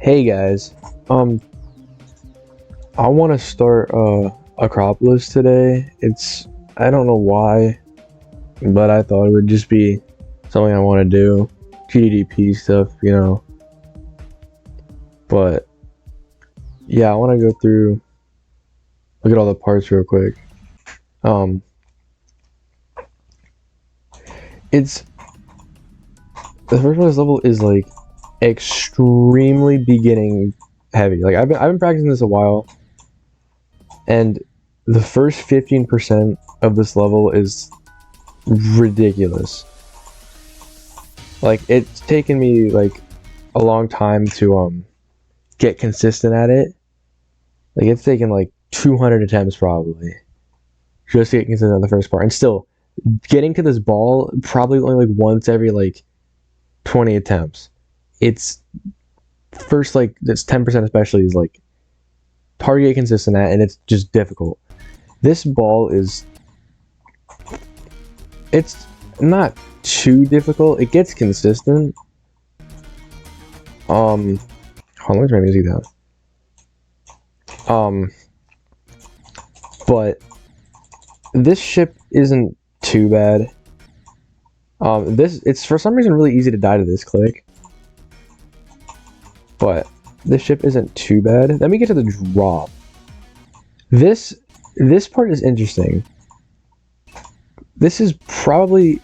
Hey guys, I want to start Acropolis today. I don't know why, but I thought it would just be something I want to do. GDDP stuff, you know. But yeah, I want to go through, look at all the parts real quick. It's the first one of this level is like extremely beginning heavy. Like I've been practicing this a while, and the first 15% of this level is ridiculous. Like it's taken me like a long time to get consistent at it. Like it's taken like 200 attempts probably just to get consistent on the first part, and still getting to this ball probably only like once every like 20 attempts. It's first like this 10% especially is like hard to get consistent at, and it's just difficult. This ball it's not too difficult. It gets consistent. Hold on, let me turn my music down. But this ship isn't too bad. It's for some reason really easy to die to this click. But this ship isn't too bad. Let me get to the drop. This part is interesting. This is probably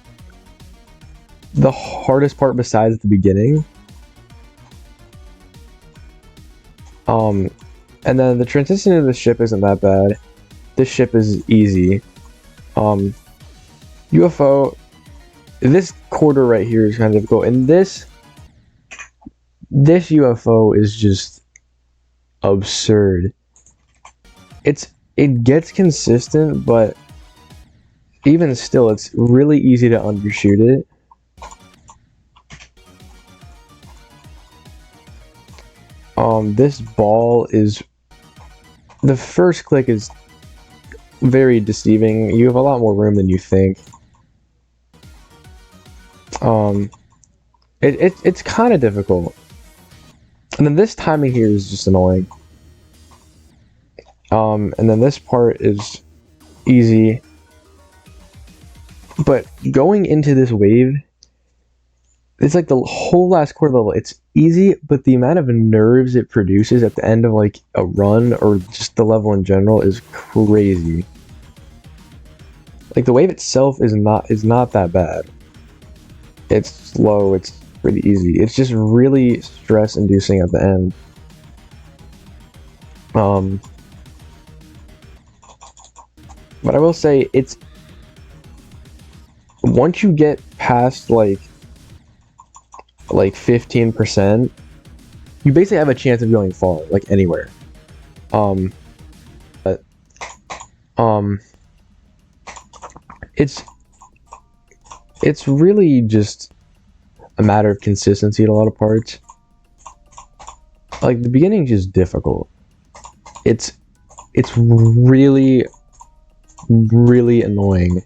the hardest part besides the beginning. And then the transition of the ship isn't that bad. This ship is easy. UFO, this quarter right here is kind of difficult, and this UFO is just absurd. It gets consistent, but even still, it's really easy to undershoot it. This ball is, the first click is very deceiving. You have a lot more room than you think. It's kind of difficult. And then this timing here is just annoying. And then this part is easy. But going into this wave, it's like the whole last quarter level. It's easy, but the amount of nerves it produces at the end of like a run or just the level in general is crazy. Like the wave itself is not that bad. It's slow, it's pretty easy. It's just really stress inducing at the end. But I will say it's, once you get past like 15%, you basically have a chance of going far, like anywhere. But it's really just a matter of consistency at a lot of parts. Like the beginning is just difficult. It's really annoying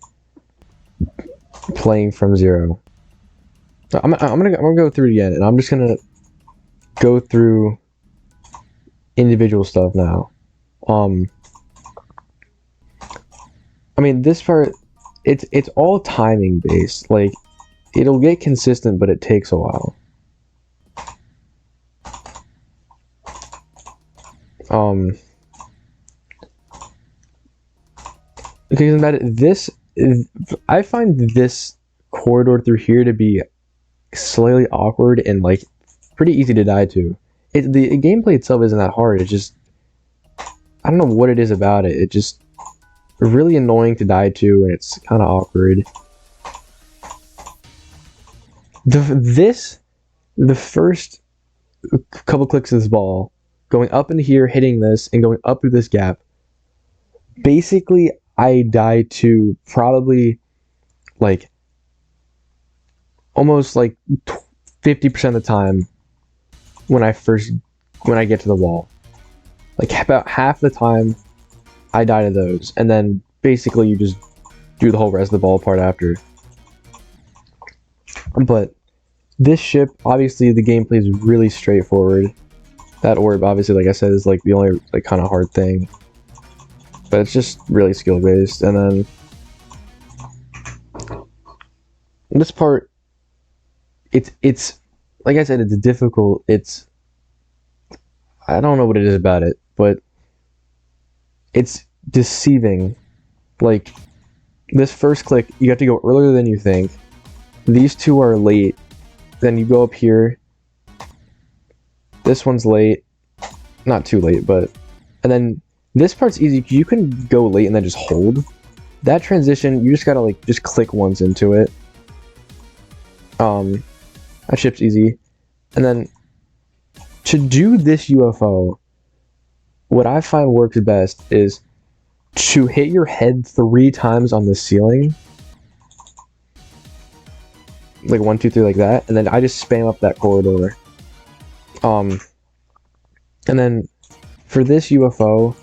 playing from zero. So I'm gonna go through it again, and I'm just gonna go through individual stuff now. I mean, this part, it's all timing based. Like it'll get consistent, but it takes a while. Because I find this corridor through here to be slightly awkward and like pretty easy to die to. The gameplay itself isn't that hard. It's just, I don't know what it is about it. It's just really annoying to die to, and it's kind of awkward. The first couple clicks of this ball, going up into here, hitting this, and going up through this gap, basically I die to probably like almost like 50% of the time when I get to the wall. Like about half the time I die to those, and then basically you just do the whole rest of the ball part after. But this ship, obviously the gameplay is really straightforward. That orb, obviously, like I said, is like the only like kind of hard thing. But it's just really skill based. And then this part, it's like I said, it's difficult. I don't know what it is about it, but it's deceiving. Like this first click, you have to go earlier than you think. These two are late. Then you go up here. This one's late. Not too late, but... And then this part's easy. You can go late and then just hold. That transition, you just gotta like just click once into it. That ship's easy. And then to do this UFO, what I find works best is to hit your head 3 times on the ceiling. Like 1, 2, 3, like that. And then I just spam up that corridor. And then for this UFO,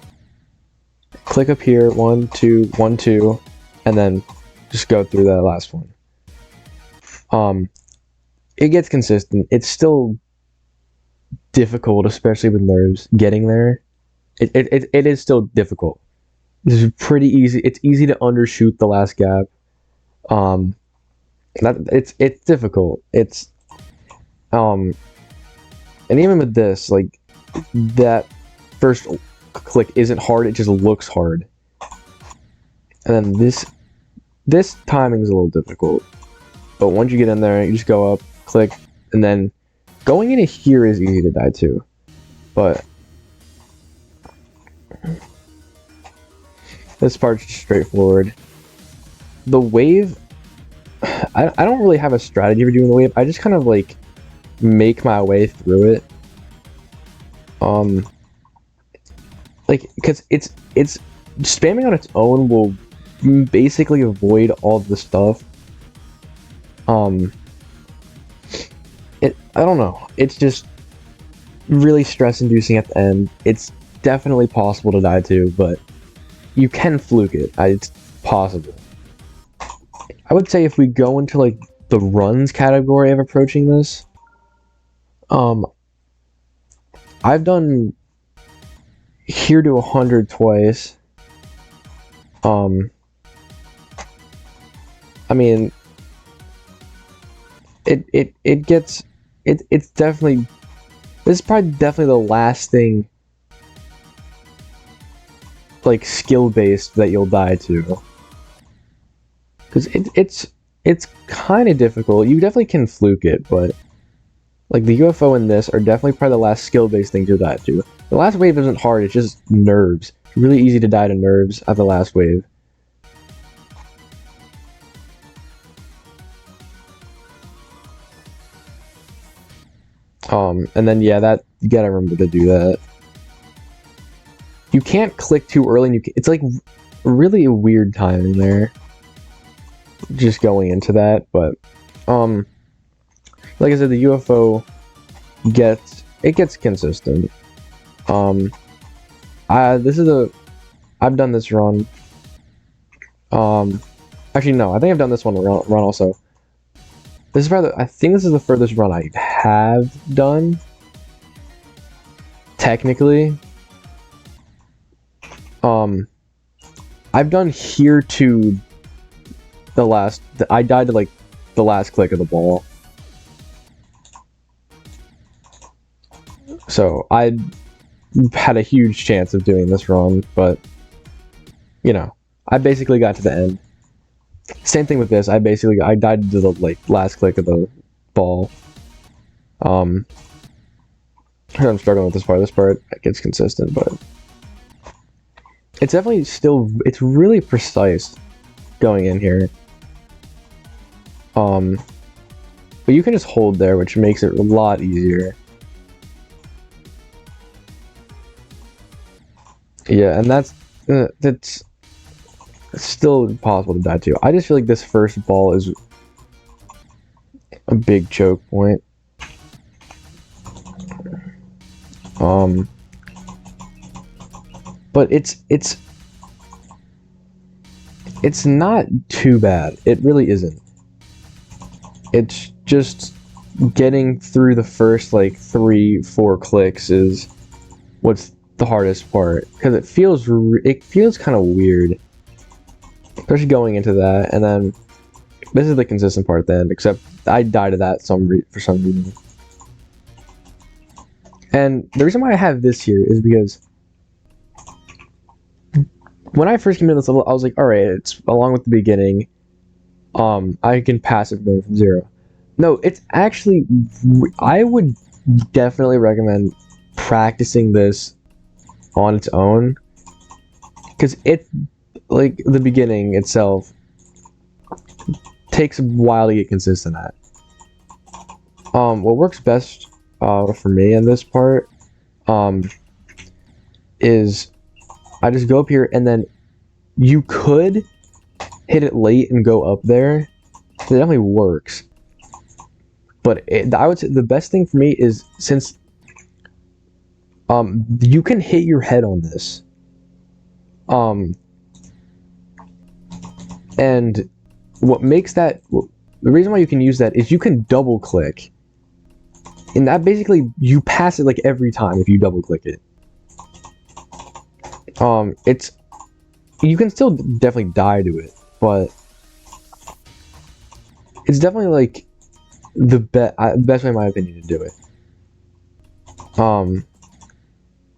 click up here, 1, 2, 1, 2, and then just go through that last one. It gets consistent. It's still difficult, especially with nerves. Getting there, it is still difficult. It's pretty easy. It's easy to undershoot the last gap. It's difficult. And even with this, like that first click isn't hard. It just looks hard. And then this timing is a little difficult. But once you get in there, you just go up, click, and then going into here is easy to die to. But this part's straightforward. The wave, I don't really have a strategy for doing the wave. I just kind of like make my way through it. Like, because it's spamming on its own will basically avoid all the stuff. I don't know. It's just really stress-inducing at the end. It's definitely possible to die to, but you can fluke it. It's possible. I would say if we go into like the runs category of approaching this, I've done here to 100 twice. I mean, it's definitely, this is probably definitely the last thing like skill based that you'll die to, because it's kind of difficult. You definitely can fluke it, but like the UFO and this are definitely probably the last skill based thing to die to. The last wave isn't hard, it's just nerves. It's really easy to die to nerves at the last wave. And then yeah, that you gotta remember to do that. You can't click too early, and it's like really a weird timing there. Just going into that, but like I said, the UFO gets consistent. I've done this run. Actually no, I think I've done this one run also. This is probably, I think this is the furthest run I have done. Technically. I've done here to the last, I died to like the last click of the ball. So I had a huge chance of doing this run, but you know, I basically got to the end. Same thing with this. I died to the like last click of the ball. I'm struggling with this part. This part gets consistent, but it's definitely still, it's really precise going in here. But you can just hold there, which makes it a lot easier. Yeah, and that's still possible to die to. I just feel like this first ball is a big choke point. But it's not too bad. It really isn't. It's just getting through the first like 3-4 clicks is what's the hardest part, because it feels kind of weird, especially going into that. And then this is the consistent part then, except I die to that for some reason. And the reason why I have this here is because when I first came into this level, I was like, all right, it's along with the beginning. I can pass it going from 0. No, it's actually, I would definitely recommend practicing this on its own, because it, like, the beginning itself takes a while to get consistent at. What works best for me in this part is I just go up here, and then you could hit it late and go up there. It definitely works. But I would say the best thing for me is, since you can hit your head on this. And what makes that, the reason why you can use that is you can double click. And that basically, you pass it like every time if you double click it. You can still definitely die to it, but it's definitely like the best way, in my opinion, to do it.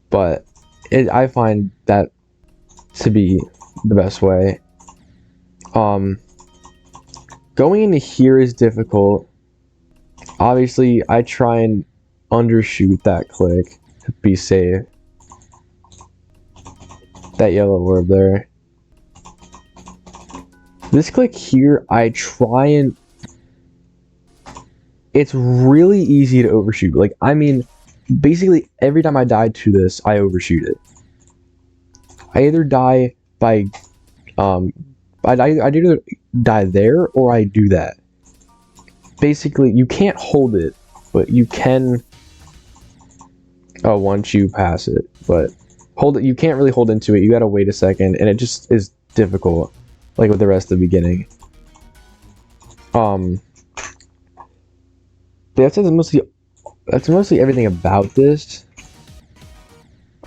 But I find that to be the best way. Going into here is difficult. Obviously, I try and undershoot that click to be safe. That yellow orb there. This click here, I try and... It's really easy to overshoot. Like, I mean, basically every time I die to this, I overshoot it. I either die by... I either die there, or I do that. Basically, you can't hold it, but you can... Oh, once you pass it, but... Hold it, you can't really hold into it, you gotta wait a second, and it just is difficult, like with the rest of the beginning. That's mostly everything about this.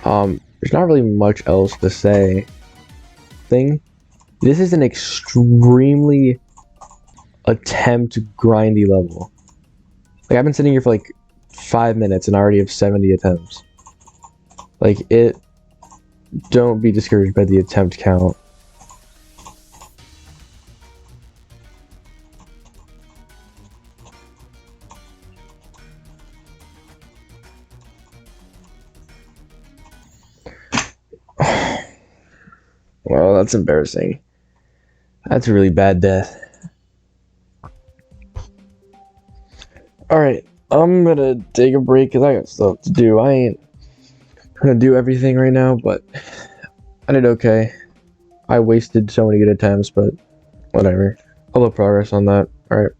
There's not really much else to say. This is an extremely attempt grindy level. Like, I've been sitting here for like 5 minutes and I already have 70 attempts. Like, don't be discouraged by the attempt count. Well, that's embarrassing. That's a really bad death. Alright, I'm gonna take a break because I got stuff to do. I ain't gonna do everything right now, but I did okay. I wasted so many good attempts, but whatever. I'll have progress on that. Alright.